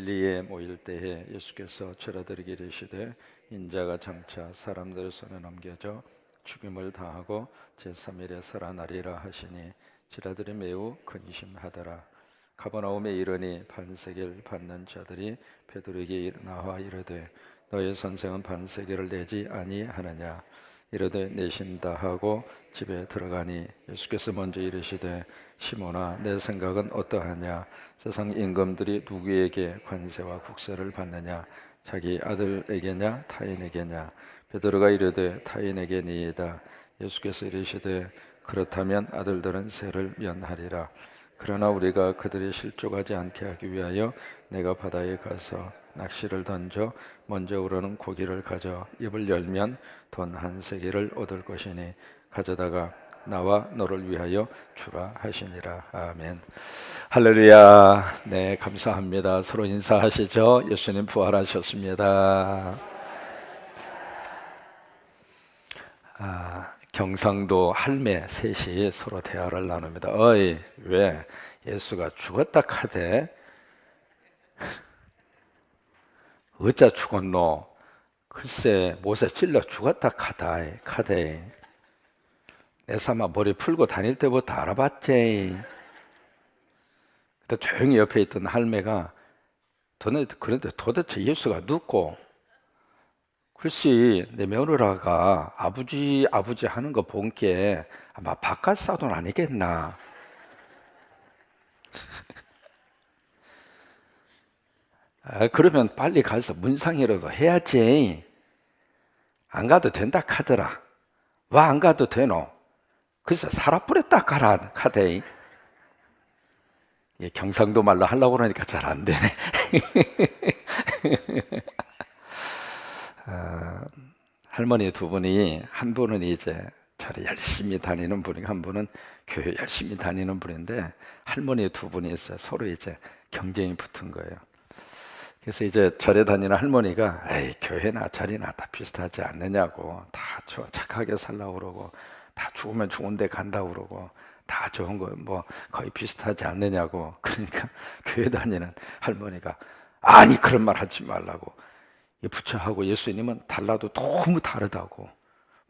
진리에 모일 때에 예수께서 절하들에게 이르시되 인자가 장차 사람들의 손에 넘겨져 죽임을 당하고 제3일에 살아나리라 하시니 지라들이 매우 근심하더라. 가버나움에 이르니 반세계를 받는 자들이 베드로에게 나와 이르되 너의 선생은 반세계를 내지 아니하느냐. 이르되 내신다 하고 집에 들어가니 예수께서 먼저 이르시되 시몬아 내 생각은 어떠하냐. 세상 임금들이 누구에게 관세와 국세를 받느냐. 자기 아들에게냐 타인에게냐. 베드로가 이르되 타인에게니이다. 예수께서 이르시되 그렇다면 아들들은 세를 면하리라. 그러나 우리가 그들이 실족하지 않게 하기 위하여 내가 바다에 가서 낚시를 던져 먼저 우러는 고기를 가져 입을 열면 돈 한 세기를 얻을 것이니 가져다가 나와 너를 위하여 주라 하시니라. 아멘. 할렐루야. 네, 감사합니다. 서로 인사하시죠. 예수님 부활하셨습니다. 경상도 할매 셋이 서로 대화를 나눕니다. 어이, 왜 예수가 죽었다 카대? 어짜 죽었노? 글쎄 못에 찔러 죽었다 카대. 내 삼아 머리 풀고 다닐 때부터 알아봤지. 그때 조용히 옆에 있던 할매가 그런데 도대체 예수가 누구? 글쎄 내 며느라가 아버지 하는 거 본 게 아마 바깥 사돈 아니겠나. 그러면 빨리 가서 문상이라도 해야지. 안 가도 된다 카더라. 와 안 가도 되노? 그래서 살아뿌려 딱 가라 카대. 경상도 말로 하려고 그러니까 잘 안 되네. 할머니 두 분이, 한 분은 이제 절에 열심히 다니는 분이고 한 분은 교회 열심히 다니는 분인데, 할머니 두 분이 있어요. 서로 이제 경쟁이 붙은 거예요. 그래서 이제 절에 다니는 할머니가 에이 교회나 절이나 다 비슷하지 않느냐고, 다 착하게 살라고 그러고 다 죽으면 좋은 데 간다고 그러고 다 좋은 거 뭐 거의 비슷하지 않느냐고. 그러니까 교회 다니는 할머니가 아니 그런 말 하지 말라고. 이 부처하고 예수님은 달라도 너무 다르다고.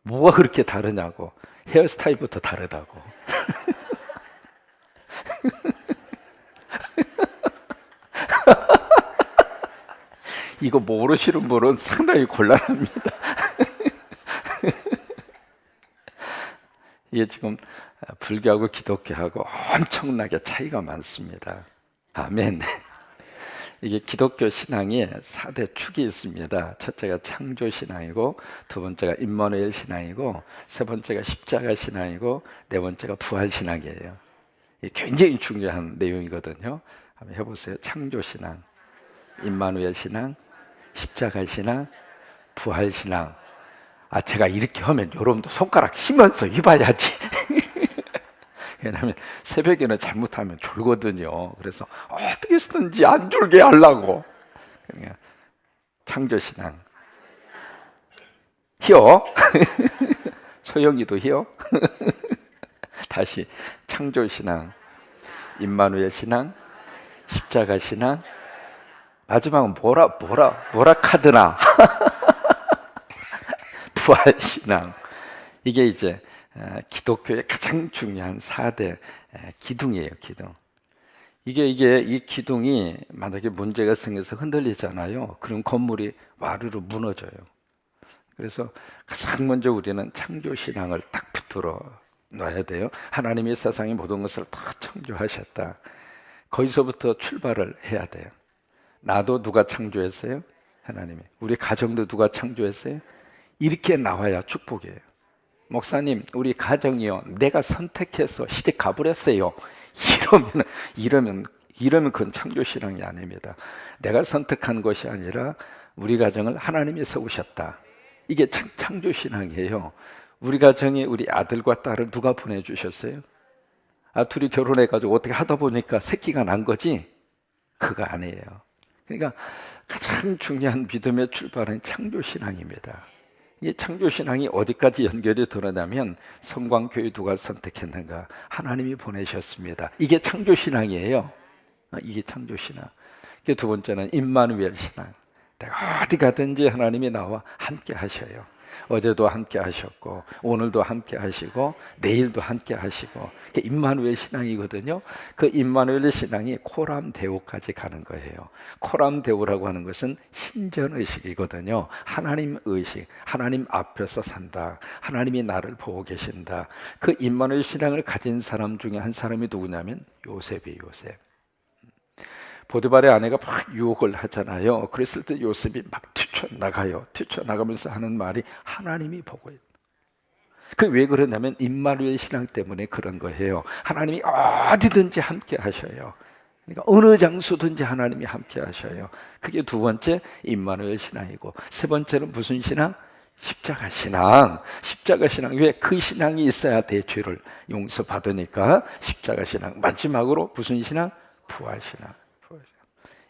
뭐가 그렇게 다르냐고. 헤어스타일부터 다르다고. 이거 모르시는 분은 상당히 곤란합니다. 이게 지금 불교하고 기독교하고 엄청나게 차이가 많습니다. 아멘. 이게 기독교 신앙에 4대 축이 있습니다. 첫째가 창조 신앙이고, 두 번째가 임마누엘 신앙이고, 세 번째가 십자가 신앙이고, 네 번째가 부활 신앙이에요. 이게 굉장히 중요한 내용이거든요. 한번 해보세요. 창조 신앙, 임마누엘 신앙, 십자가 신앙, 부활 신앙. 제가 이렇게 하면 여러분도 손가락 힘면서 해봐야지. 왜냐하면 새벽에는 잘못하면 졸거든요. 그래서 어떻게 쓰든지 안 졸게 하려고. 그러니까 창조신앙 히어. 소영이도 히어. 다시 창조신앙, 임마누엘 신앙, 십자가 신앙, 마지막은 뭐라 카드나. 부활 신앙. 이게 이제 기독교의 가장 중요한 4대 기둥이에요. 기둥. 이 기둥이 만약에 문제가 생겨서 흔들리잖아요. 그럼 건물이 와르르 무너져요. 그래서 가장 먼저 우리는 창조신앙을 딱 붙들어 놔야 돼요. 하나님이 세상의 모든 것을 다 창조하셨다. 거기서부터 출발을 해야 돼요. 나도 누가 창조했어요? 하나님이. 우리 가정도 누가 창조했어요? 이렇게 나와야 축복이에요. 목사님, 우리 가정이요, 내가 선택해서 시집 가버렸어요. 이러면 그건 창조신앙이 아닙니다. 내가 선택한 것이 아니라 우리 가정을 하나님이 세우셨다. 이게 창조신앙이에요. 우리 가정에 우리 아들과 딸을 누가 보내주셨어요? 둘이 결혼해가지고 어떻게 하다 보니까 새끼가 난 거지? 그거 아니에요. 그러니까 가장 중요한 믿음의 출발은 창조신앙입니다. 이 창조신앙이 어디까지 연결이 되느냐면 성광교회 누가 선택했는가? 하나님이 보내셨습니다. 이게 창조신앙이에요. 이게 창조신앙. 두 번째는 임마누엘 신앙. 내가 어디 가든지 하나님이 나와 함께 하셔요. 어제도 함께 하셨고 오늘도 함께 하시고 내일도 함께 하시고, 그게 임마누엘 신앙이거든요. 그 임마누엘 신앙이 코람데오까지 가는 거예요. 코람데오라고 하는 것은 신전의식이거든요. 하나님 의식, 하나님 앞에서 산다, 하나님이 나를 보고 계신다. 그 임마누엘 신앙을 가진 사람 중에 한 사람이 누구냐면 요셉이에요. 요셉. 보디발의 아내가 막 유혹을 하잖아요. 그랬을 때 요셉이 막 뛰쳐나가요. 뛰쳐나가면서 하는 말이 하나님이 보고 있다. 그 왜 그러냐면 임마누엘 신앙 때문에 그런 거예요. 하나님이 어디든지 함께 하셔요. 그러니까 어느 장소든지 하나님이 함께 하셔요. 그게 두 번째 임마누엘 신앙이고, 세 번째는 무슨 신앙? 십자가 신앙. 십자가 신앙. 왜? 그 신앙이 있어야 돼. 죄를 용서받으니까 십자가 신앙. 마지막으로 무슨 신앙? 부활 신앙.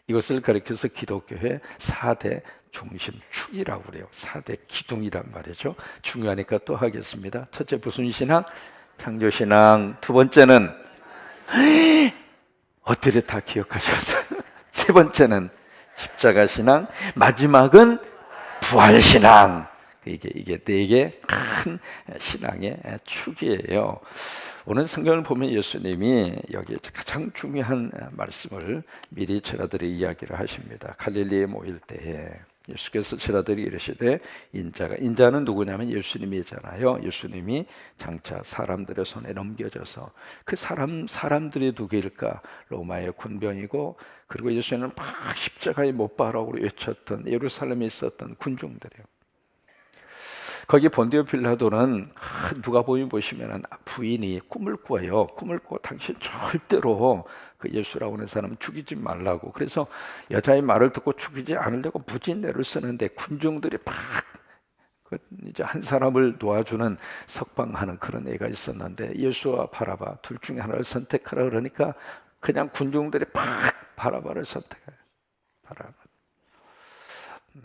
이것을 가리켜서 기독교의 4대 중심축이라고 그래요. 4대 기둥이란 말이죠. 중요하니까 또 하겠습니다. 첫째 무슨 신앙? 창조신앙. 두 번째는 엎드려 다 기억하셨어요. 세 번째는 십자가 신앙. 마지막은 부활신앙. 이게 네 개 큰 신앙의 축이에요. 오늘 성경을 보면 예수님이 여기에 가장 중요한 말씀을 미리 제자들이 이야기를 하십니다. 갈릴리에 모일 때에 예수께서 제자들이 이르시되 인자는 누구냐면 예수님이잖아요. 예수님이 장차 사람들의 손에 넘겨져서 그 사람들이 누구일까? 로마의 군병이고, 그리고 예수님은 막 십자가에 못 박으라고 외쳤던 예루살렘에 있었던 군중들이에요. 거기 본디오 빌라도는 누가복음 보시면은 부인이 꿈을 꾸어요. 꿈을 꾸어 당신 절대로 그 예수라고 하는 사람 죽이지 말라고. 그래서 여자의 말을 듣고 죽이지 않으려고 부진내를 쓰는데 군중들이 막 이제 한 사람을 놓아주는 석방하는 그런 애가 있었는데, 예수와 바라바 둘 중에 하나를 선택하라 그러니까 그냥 군중들이 막 바라바를 선택해요. 바라바.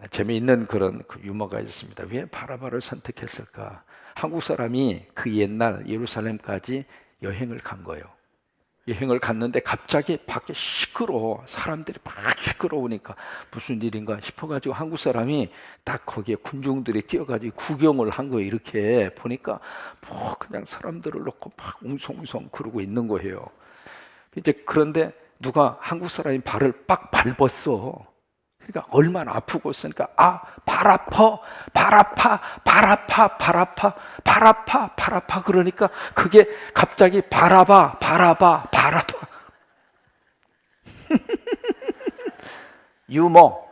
재미있는 그런 유머가 있습니다. 왜 바라바를 선택했을까? 한국 사람이 그 옛날 예루살렘까지 여행을 간 거예요. 여행을 갔는데 갑자기 밖에 시끄러워. 사람들이 막 시끄러우니까 무슨 일인가 싶어가지고 한국 사람이 딱 거기에 군중들이 끼어가지고 구경을 한 거예요. 이렇게 보니까 뭐 그냥 사람들을 놓고 막 웅성웅성 그러고 있는 거예요. 이제 그런데 누가 한국 사람이 발을 빡 밟았어. 그러니까 얼마나 아프고 있으니까 발 아파 그러니까 그게 갑자기 바라바 유머.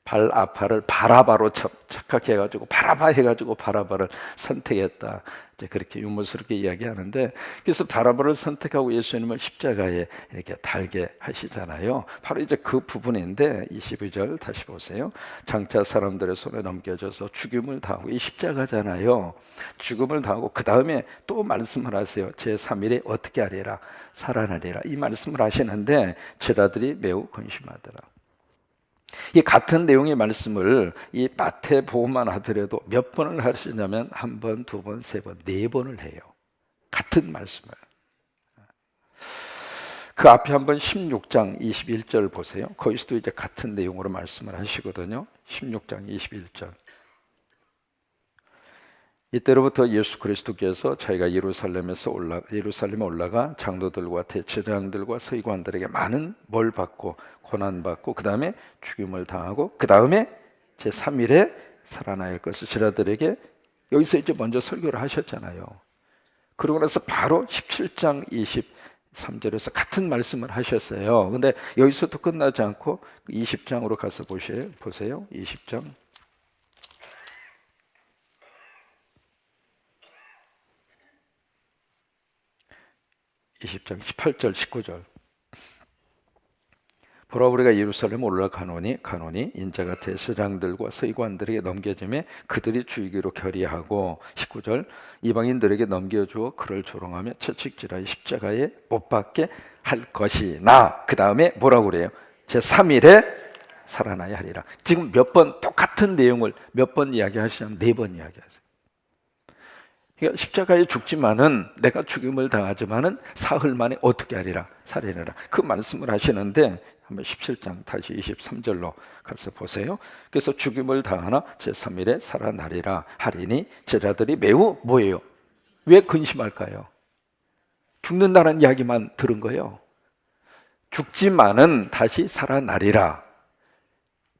발 아파를 바라바로 착각해가지고 바라바 해가지고 바라바를 선택했다. 이제 그렇게 유머스럽게 이야기하는데, 그래서 바라바를 선택하고 예수님을 십자가에 이렇게 달게 하시잖아요. 바로 이제 그 부분인데 22절 다시 보세요. 장차 사람들의 손에 넘겨져서 죽임을 당하고, 이 십자가잖아요. 죽음을 당하고 그 다음에 또 말씀을 하세요. 제3일에 어떻게 하리라? 살아나리라. 이 말씀을 하시는데 제자들이 매우 근심하더라. 이 같은 내용의 말씀을 이 마태복음만 하더라도 몇 번을 하시냐면 한 번, 두 번, 세 번, 네 번을 해요. 같은 말씀을. 그 앞에 한번 16장 21절 보세요. 거기서도 이제 같은 내용으로 말씀을 하시거든요. 16장 21절. 이때로부터 예수 그리스도께서 자기가 예루살렘에 올라가 장로들과 대제사장들과 서기관들에게 많은 벌 받고 고난 받고 그 다음에 죽임을 당하고 그 다음에 제3일에 살아날 것을 제자들에게 여기서 이제 먼저 설교를 하셨잖아요. 그러고 나서 바로 17장 23절에서 같은 말씀을 하셨어요. 근데 여기서도 끝나지 않고 20장으로 가서 보세요. 20장. 20장 18절 19절. 보라 우리가 예루살렘 올라가노니 인자가 대제사장들과 서기관들에게 넘겨짐에 그들이 죽이기로 결의하고 19절 이방인들에게 넘겨주어 그를 조롱하며 채찍질하여 십자가에 못 박게 할 것이나 그 다음에 뭐라고 그래요? 제3일에 살아나야 하리라. 지금 몇 번 똑같은 내용을 몇 번 이야기하시냐면 4번 이야기하세요. 그러니까 십자가에 죽지만은 내가 죽임을 당하지만은 사흘 만에 어떻게 하리라? 살리라. 그 말씀을 하시는데 한번 17장 다시 23절로 가서 보세요. 그래서 죽임을 당하나 제3일에 살아나리라 하리니 제자들이 매우 뭐예요? 왜 근심할까요? 죽는다는 이야기만 들은 거예요. 죽지만은 다시 살아나리라.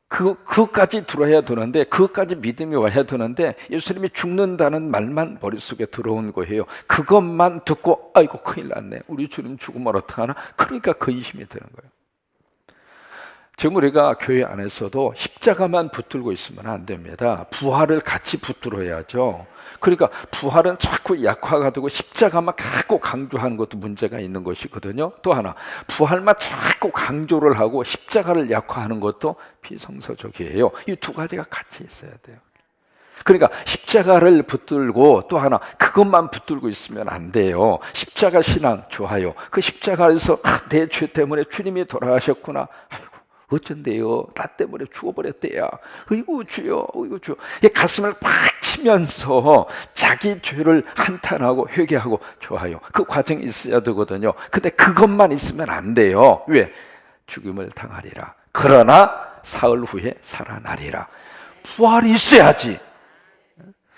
그것까지 들어야 되는데, 그것까지 믿음이 와야 되는데, 예수님이 죽는다는 말만 머릿속에 들어온 거예요. 그것만 듣고, 아이고, 큰일 났네. 우리 주님 죽으면 어떡하나? 그러니까 근심이 되는 거예요. 지금 우리가 교회 안에서도 십자가만 붙들고 있으면 안 됩니다. 부활을 같이 붙들어야죠. 그러니까 부활은 자꾸 약화가 되고 십자가만 자꾸 강조하는 것도 문제가 있는 것이거든요. 또 하나, 부활만 자꾸 강조를 하고 십자가를 약화하는 것도 비성서적이에요. 이 두 가지가 같이 있어야 돼요. 그러니까 십자가를 붙들고 또 하나 그것만 붙들고 있으면 안 돼요. 십자가 신앙 좋아요. 그 십자가에서 내 죄 때문에 주님이 돌아가셨구나. 아이고 어쩐데요? 나 때문에 죽어버렸대야. 어이구 주여, 어이구 주여. 가슴을 팍 치면서 자기 죄를 한탄하고 회개하고 좋아요. 그 과정이 있어야 되거든요. 근데 그것만 있으면 안 돼요. 왜? 죽임을 당하리라. 그러나 사흘 후에 살아나리라. 부활이 있어야지.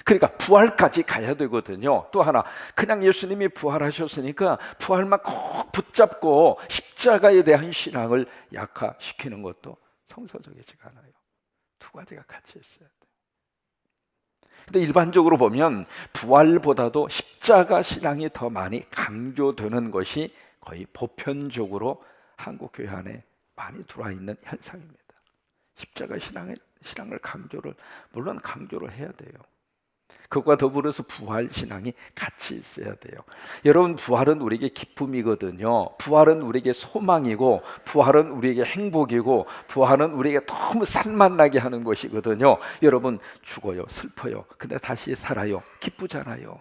그러니까 부활까지 가야 되거든요. 또 하나, 그냥 예수님이 부활하셨으니까 부활만 꼭 붙잡고 십자가에 대한 신앙을 약화시키는 것도 성서적이지가 않아요. 두 가지가 같이 있어야 돼요. 근데 일반적으로 보면 부활보다도 십자가 신앙이 더 많이 강조되는 것이 거의 보편적으로 한국 교회 안에 많이 들어와 있는 현상입니다. 십자가 신앙을 물론 강조를 해야 돼요. 그것과 더불어서 부활 신앙이 같이 있어야 돼요. 여러분, 부활은 우리에게 기쁨이거든요. 부활은 우리에게 소망이고, 부활은 우리에게 행복이고, 부활은 우리에게 너무 살맛나게 하는 것이거든요. 여러분, 죽어요, 슬퍼요. 근데 다시 살아요, 기쁘잖아요.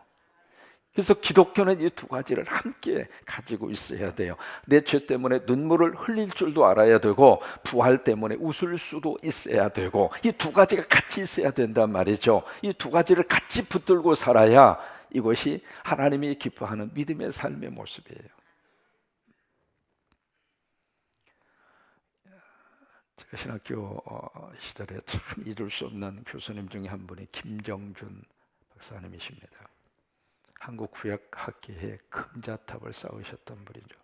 그래서 기독교는 이 두 가지를 함께 가지고 있어야 돼요. 내 죄 때문에 눈물을 흘릴 줄도 알아야 되고, 부활 때문에 웃을 수도 있어야 되고, 이 두 가지가 같이 있어야 된단 말이죠. 이 두 가지를 같이 붙들고 살아야 이것이 하나님이 기뻐하는 믿음의 삶의 모습이에요. 제가 신학교 시절에 참 잊을 수 없는 교수님 중에 한 분이 김정준 박사님이십니다. 한국 구약학계에 금자탑을 쌓으셨던 분이죠.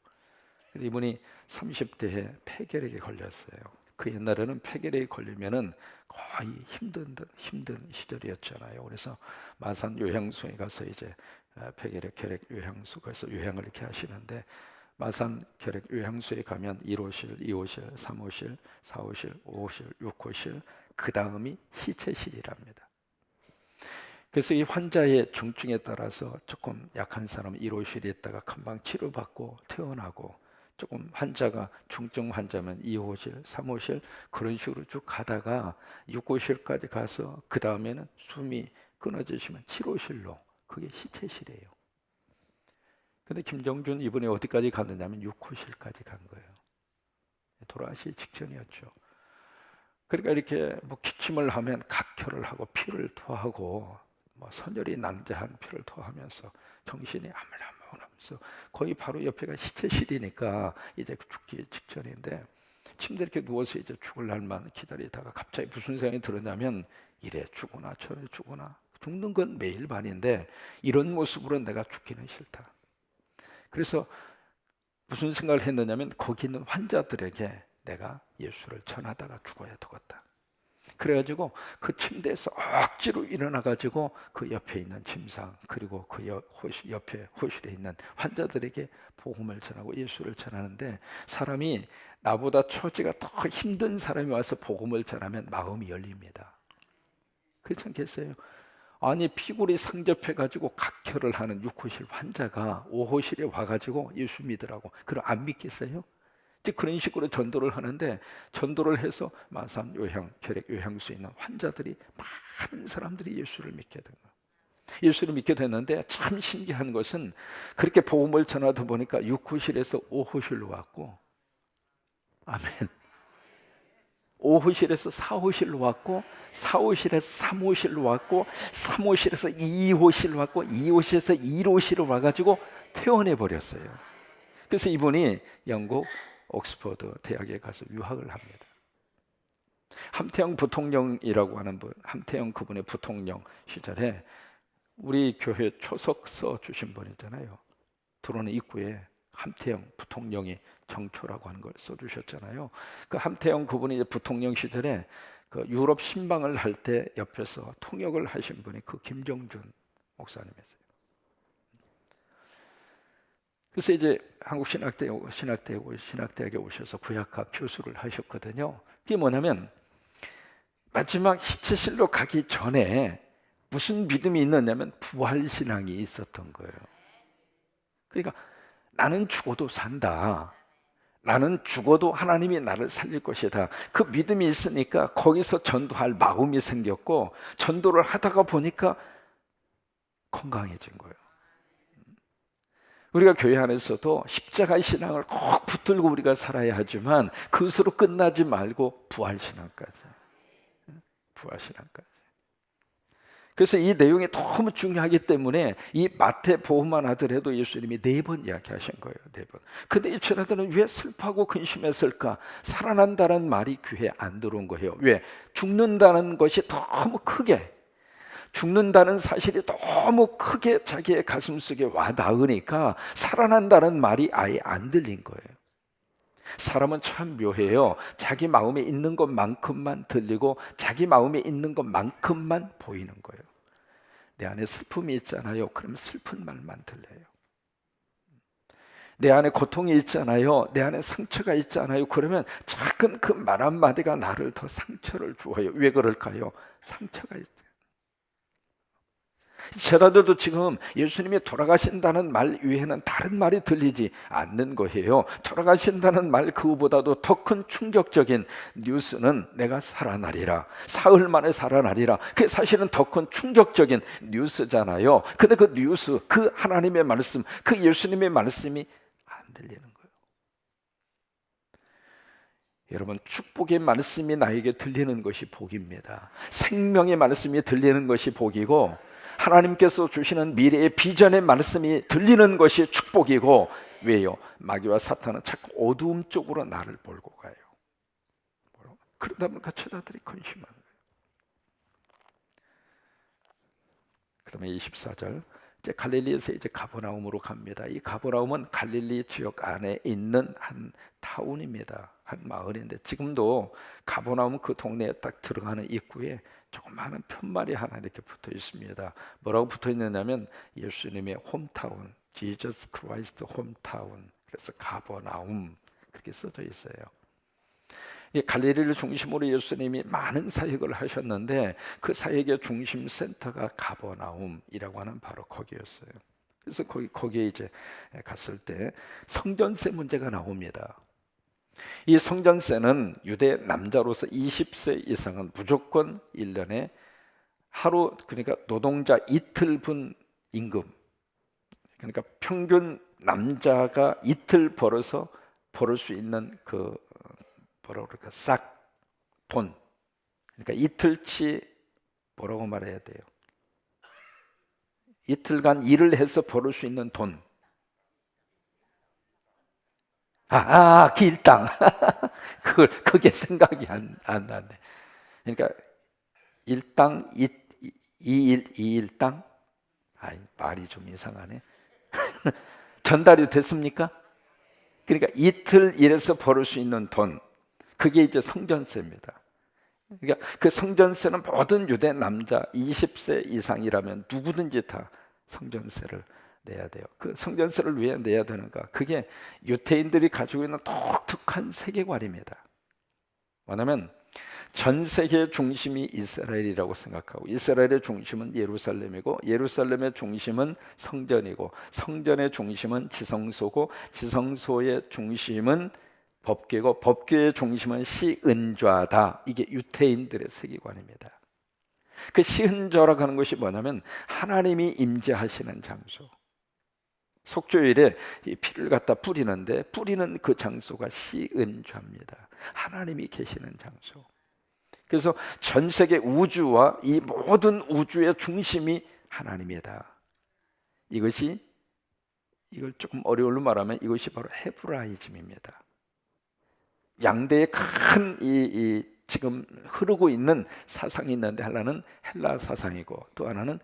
이분이 30대에 폐결핵에 걸렸어요. 그 옛날에는 폐결핵에 걸리면은 거의 힘든 시절이었잖아요. 그래서 마산 요양소에 가서 이제 폐결핵 결핵 요양소 가서 요양을 이렇게 하시는데, 마산 결핵 요양소에 가면 1호실, 2호실, 3호실, 4호실, 5호실, 6호실, 그 다음이 시체실이랍니다. 그래서 이 환자의 중증에 따라서 조금 약한 사람은 1호실에 있다가 금방 치료받고 퇴원하고, 조금 환자가 중증 환자면 2호실, 3호실 그런 식으로 쭉 가다가 6호실까지 가서 그 다음에는 숨이 끊어지시면 7호실로, 그게 시체실이에요. 근데 김정준 이분이 어디까지 갔느냐면 6호실까지 간 거예요. 돌아가시기 직전이었죠. 그러니까 이렇게 뭐 기침을 하면 각혈을 하고 피를 토하고, 선열이 낭자한 피를 토하면서 정신이 아물아물하면서, 거의 바로 옆에가 시체실이니까 이제 죽기 직전인데, 침대에 이렇게 누워서 이제 죽을 날만 기다리다가 갑자기 무슨 생각이 들었냐면, 이래 죽으나 저래 죽으나, 죽는 건 매일 반인데 이런 모습으로 내가 죽기는 싫다. 그래서 무슨 생각을 했느냐면, 거기 있는 환자들에게 내가 예수를 전하다가 죽어야 되겠다. 그래가지고 그 침대에서 억지로 일어나가지고 그 옆에 있는 침상, 그리고 그 옆에 호실에 있는 환자들에게 복음을 전하고 예수를 전하는데, 사람이 나보다 처지가 더 힘든 사람이 와서 복음을 전하면 마음이 열립니다. 그렇지 않겠어요? 아니, 피골이 상접해가지고 각혈을 하는 6호실 환자가 5호실에 와가지고 예수 믿으라고, 그럼 안 믿겠어요? 즉 그런 식으로 전도를 하는데, 전도를 해서 마산 요양 결핵 요양소에 있는 환자들이, 많은 사람들이 예수를 믿게 된 거예요. 예수를 믿게 됐는데, 참 신기한 것은 그렇게 복음을 전하다 보니까 6호실에서 5호실로 왔고, 아멘. 5호실에서 4호실로 왔고, 4호실에서 3호실로 왔고, 3호실에서 2호실로 왔고, 2호실에서 1호실로 와가지고 퇴원해 버렸어요. 그래서 이분이 영국 옥스퍼드 대학에 가서 유학을 합니다. 함태영 부통령이라고 하는 분, 함태영 그분의 부통령 시절에 우리 교회 초석서 주신 분이잖아요. 들어오는 입구에 함태영 부통령이 정초라고 하는 걸 써주셨잖아요. 그 함태영 그분이 이제 부통령 시절에 그 유럽 신방을 할 때 옆에서 통역을 하신 분이 그 김정준 목사님이세요. 그래서 이제 한국 신학대학에 오셔서 구약학 교수를 하셨거든요. 그게 뭐냐면 마지막 희체실로 가기 전에 무슨 믿음이 있느냐면 부활신앙이 있었던 거예요. 그러니까 나는 죽어도 산다, 나는 죽어도 하나님이 나를 살릴 것이다, 그 믿음이 있으니까 거기서 전도할 마음이 생겼고, 전도를 하다가 보니까 건강해진 거예요. 우리가 교회 안에서도 십자가의 신앙을 꼭 붙들고 우리가 살아야 하지만 그것으로 끝나지 말고 부활신앙까지. 그래서 이 내용이 너무 중요하기 때문에 이 마태복음만 하더라도 예수님이 4번 이야기하신 거예요. 4번. 근데 이 제자들은 왜 슬퍼하고 근심했을까? 살아난다는 말이 귀에 안 들어온 거예요. 왜? 죽는다는 것이 너무 크게, 죽는다는 사실이 너무 크게 자기의 가슴속에 와 닿으니까 살아난다는 말이 아예 안 들린 거예요. 사람은 참 묘해요. 자기 마음에 있는 것만큼만 들리고 자기 마음에 있는 것만큼만 보이는 거예요. 내 안에 슬픔이 있잖아요. 그럼 슬픈 말만 들려요. 내 안에 고통이 있잖아요. 내 안에 상처가 있잖아요. 그러면 작은 그 말 한마디가 나를 더 상처를 주어요. 왜 그럴까요? 상처가 있어요. 제자들도 지금 예수님이 돌아가신다는 말 외에는 다른 말이 들리지 않는 거예요. 돌아가신다는 말 그보다도 더 큰 충격적인 뉴스는 내가 살아나리라, 사흘 만에 살아나리라. 그게 사실은 더 큰 충격적인 뉴스잖아요. 근데 그 뉴스, 그 하나님의 말씀, 그 예수님의 말씀이 안 들리는 거예요. 여러분, 축복의 말씀이 나에게 들리는 것이 복입니다. 생명의 말씀이 들리는 것이 복이고, 하나님께서 주시는 미래의 비전의 말씀이 들리는 것이 축복이고. 왜요? 마귀와 사탄은 자꾸 어두움 쪽으로 나를 몰고 가요. 그러다 보니까 제자들이 근심한 거예요. 그 다음에 24절, 이제 갈릴리에서 이제 가버나움으로 갑니다. 이 가버나움은 갈릴리 지역 안에 있는 한 타운입니다. 한 마을인데, 지금도 가버나움 그 동네에 딱 들어가는 입구에 조그마한 편말이 하나 이렇게 붙어 있습니다. 뭐라고 붙어 있느냐면 예수님의 홈타운, Jesus Christ 홈타운. 그래서 가버나움 그렇게 써져 있어요. 갈릴리를 중심으로 예수님이 많은 사역을 하셨는데 그 사역의 중심 센터가 가버나움이라고 하는 바로 거기였어요. 그래서 거기에 이제 갔을 때 성전세 문제가 나옵니다. 이 성전세는 유대 남자로서 20세 이상은 무조건 1년에 하루, 그러니까 노동자 이틀분 임금, 그러니까 평균 남자가 이틀 벌어서 벌을 수 있는 그 뭐라고 그럴까, 싹 돈, 그러니까 이틀치 뭐라고 말해야 돼요? 이틀간 일을 해서 벌을 수 있는 돈. 길당. 그게 생각이 안 나네. 그러니까 일당, 이일당. 말이 좀 이상하네. 전달이 됐습니까? 그러니까 이틀 일해서 벌을 수 있는 돈, 그게 이제 성전세입니다. 그러니까 그 성전세는 모든 유대 남자 20세 이상이라면 누구든지 다 성전세를 내야 돼요. 그 성전세를 왜 내야 되는가? 그게 유대인들이 가지고 있는 독특한 세계관입니다. 뭐냐면 전 세계의 중심이 이스라엘이라고 생각하고, 이스라엘의 중심은 예루살렘이고, 예루살렘의 중심은 성전이고, 성전의 중심은 지성소고, 지성소의 중심은 법궤고, 법궤의 중심은 시은좌다. 이게 유대인들의 세계관입니다. 그 시은좌라고 하는 것이 뭐냐면 하나님이 임재하시는 장소. 속죄일에 이 피를 갖다 뿌리는데 뿌리는 그 장소가 시은좌입니다. 하나님이 계시는 장소. 그래서 전 세계 우주와 이 모든 우주의 중심이 하나님이다. 이걸 조금 어려울로 말하면 이것이 바로 헤브라이즘입니다. 양대의 큰 지금 흐르고 있는 사상이 있는데 하나는 헬라 사상이고 또 하나는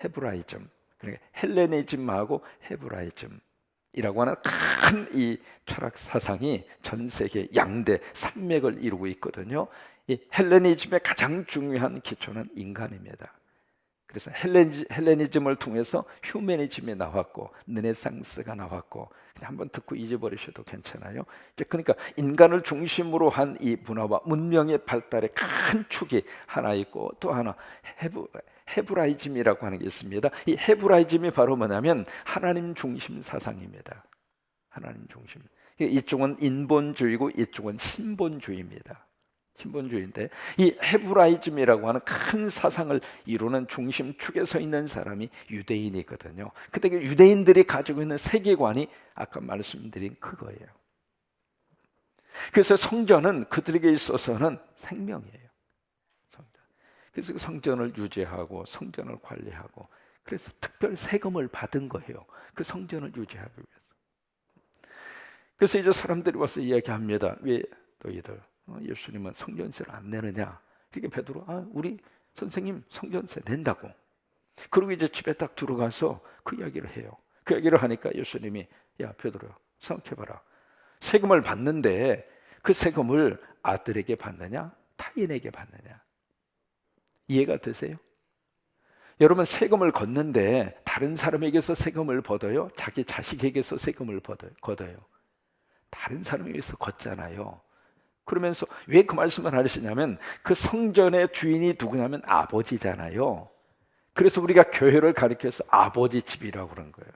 헤브라이즘, 그러니까 헬레니즘하고 헤브라이즘이라고 하는 큰 이 철학 사상이 전 세계 양대 산맥을 이루고 있거든요. 이 헬레니즘의 가장 중요한 기초는 인간입니다. 그래서 헬레니즘을 통해서 휴머니즘이 나왔고 르네상스가 나왔고, 한번 듣고 잊어버리셔도 괜찮아요. 이제 그러니까 인간을 중심으로 한 이 문화와 문명의 발달의 큰 축이 하나 있고 또 하나 헤브라이즘이라고 하는 게 있습니다. 이 헤브라이즘이 바로 뭐냐면 하나님 중심 사상입니다. 하나님 중심. 이쪽은 인본주의고 이쪽은 신본주의입니다. 신본주의인데 이 헤브라이즘이라고 하는 큰 사상을 이루는 중심축에 서 있는 사람이 유대인이거든요. 근데 그 유대인들이 가지고 있는 세계관이 아까 말씀드린 그거예요. 그래서 성전은 그들에게 있어서는 생명이에요. 성전. 그래서 그 성전을 유지하고 성전을 관리하고, 그래서 특별 세금을 받은 거예요. 그 성전을 유지하기 위해서. 그래서 이제 사람들이 와서 이야기합니다. 왜 너희들 예수님은 성전세를 안 내느냐? 그러니까 베드로, 우리 선생님 성전세 낸다고. 그리고 이제 집에 딱 들어가서 그 이야기를 해요. 그 이야기를 하니까 예수님이, 야 베드로야, 생각해봐라. 세금을 받는데 그 세금을 아들에게 받느냐 타인에게 받느냐? 이해가 되세요? 여러분, 세금을 걷는데 다른 사람에게서 세금을 걷어요? 자기 자식에게서 세금을 걷어요? 다른 사람에게서 걷잖아요. 그러면서 왜 그 말씀을 하시냐면 그 성전의 주인이 누구냐면 아버지잖아요. 그래서 우리가 교회를 가리켜서 아버지 집이라고 그런 거예요.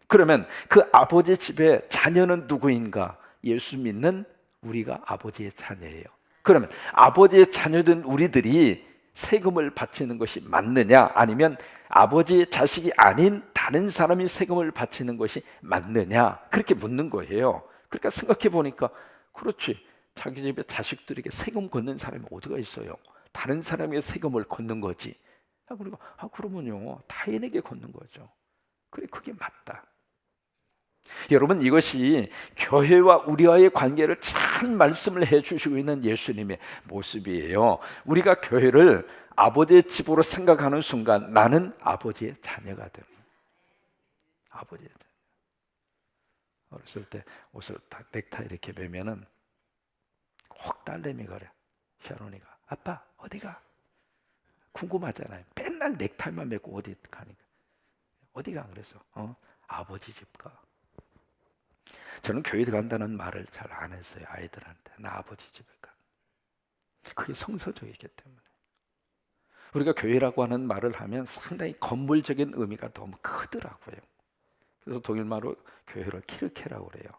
그러면 그 아버지 집의 자녀는 누구인가? 예수 믿는 우리가 아버지의 자녀예요. 그러면 아버지의 자녀된 우리들이 세금을 바치는 것이 맞느냐? 아니면 아버지의 자식이 아닌 다른 사람이 세금을 바치는 것이 맞느냐? 그렇게 묻는 거예요. 그러니까 생각해 보니까 그렇지. 자기 집에 자식들에게 세금 걷는 사람이 어디가 있어요? 다른 사람에게 세금을 걷는 거지. 그리고 그러면요 타인에게 걷는 거죠. 그래, 그게 맞다. 여러분, 이것이 교회와 우리와의 관계를 잘 말씀을 해주시고 있는 예수님의 모습이에요. 우리가 교회를 아버지의 집으로 생각하는 순간 나는 아버지의 자녀가 됩니다. 아버지의 자녀. 어렸을 때 옷을 딱 넥타이 이렇게 매면은 꼭 딸내미가 그래. 샤론이가, 아빠 어디가? 궁금하잖아요. 맨날 넥타이만 매고 어디 가니까. 어디가? 그래서 아버지 집 가. 저는 교회 간다는 말을 잘 안 했어요. 아이들한테. 나 아버지 집에 가. 그게 성서적이기 때문에. 우리가 교회라고 하는 말을 하면 상당히 건물적인 의미가 너무 크더라고요. 그래서 독일말로 교회를 키르케라고 그래요.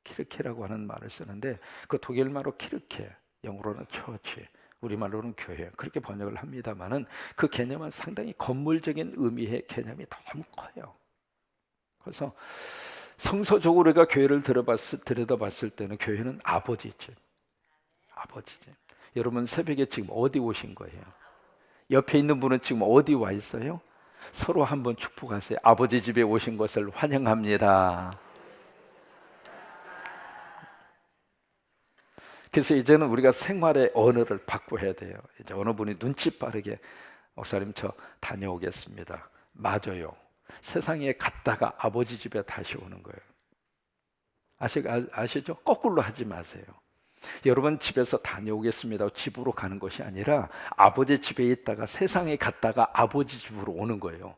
키르케라고 하는 말을 쓰는데 그 독일말로 키르케, 영어로는 처치, 우리말로는 교회, 그렇게 번역을 합니다만은 그 개념은 상당히 건물적인 의미의 개념이 너무 커요. 그래서 성서적으로 우리가 교회를 들여다봤을 때는 교회는 아버지 집. 여러분, 새벽에 지금 어디 오신 거예요? 옆에 있는 분은 지금 어디 와 있어요? 서로 한번 축복하세요. 아버지 집에 오신 것을 환영합니다. 그래서 이제는 우리가 생활의 언어를 바꿔야 돼요. 이제 어느 분이 눈치 빠르게, 목사님 저 다녀오겠습니다. 맞아요. 세상에 갔다가 아버지 집에 다시 오는 거예요. 아시죠? 거꾸로 하지 마세요. 여러분, 집에서 다녀오겠습니다 집으로 가는 것이 아니라 아버지 집에 있다가 세상에 갔다가 아버지 집으로 오는 거예요.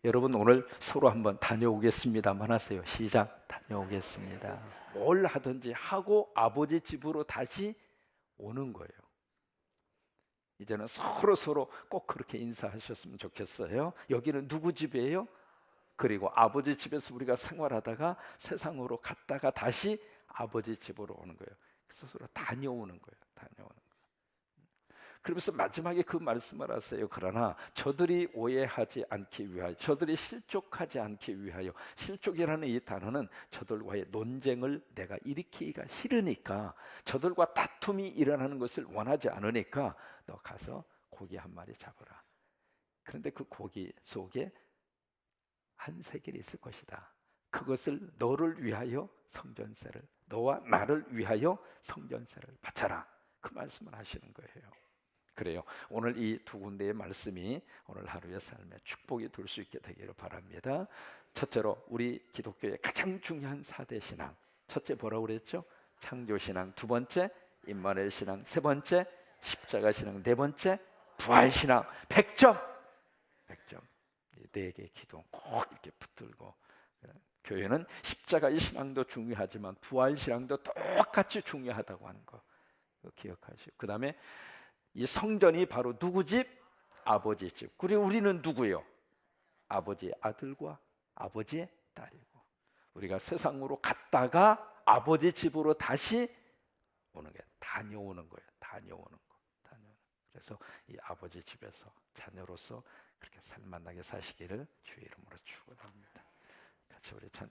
여러분, 오늘 서로 한번 다녀오겠습니다만 하세요. 시작. 다녀오겠습니다. 뭘 하든지 하고 아버지 집으로 다시 오는 거예요. 이제는 서로 꼭 그렇게 인사하셨으면 좋겠어요. 여기는 누구 집이에요? 그리고 아버지 집에서 우리가 생활하다가 세상으로 갔다가 다시 아버지 집으로 오는 거예요. 그래서 서로 다녀오는 거예요. 그러면서 마지막에 그 말씀을 하세요. 그러나 저들이 오해하지 않기 위하여, 저들이 실족하지 않기 위하여. 실족이라는 이 단어는 저들과의 논쟁을 내가 일으키기가 싫으니까, 저들과 다툼이 일어나는 것을 원하지 않으니까 너 가서 고기 한 마리 잡아라. 그런데 그 고기 속에 한 세겔이 있을 것이다. 그것을 너를 위하여 성전세를, 너와 나를 위하여 성전세를 바쳐라. 그 말씀을 하시는 거예요. 그래요. 오늘 이 두 군데의 말씀이 오늘 하루의 삶에 축복이 될 수 있게 되기를 바랍니다. 첫째로 우리 기독교의 가장 중요한 4대 신앙. 첫째 뭐라고 그랬죠? 창조 신앙. 두 번째 임마누엘 신앙. 세 번째 십자가 신앙. 네 번째 부활 신앙. 100점. 100점. 이 네 개의 기둥 꼭 이렇게 붙들고, 교회는 십자가의 신앙도 중요하지만 부활 신앙도 똑같이 중요하다고 하는 거 기억하시고, 그 다음에 이 성전이 바로 누구 집? 아버지 집. 그리고 우리는 누구요? 아버지의 아들과 아버지의 딸이고, 우리가 세상으로 갔다가 아버지 집으로 다시 오는 게 다녀오는 거예요. 다녀오는 거. 그래서 이 아버지 집에서 자녀로서 그렇게 살만나게 사시기를 주의 이름으로 축원합니다. 같이 우리 찬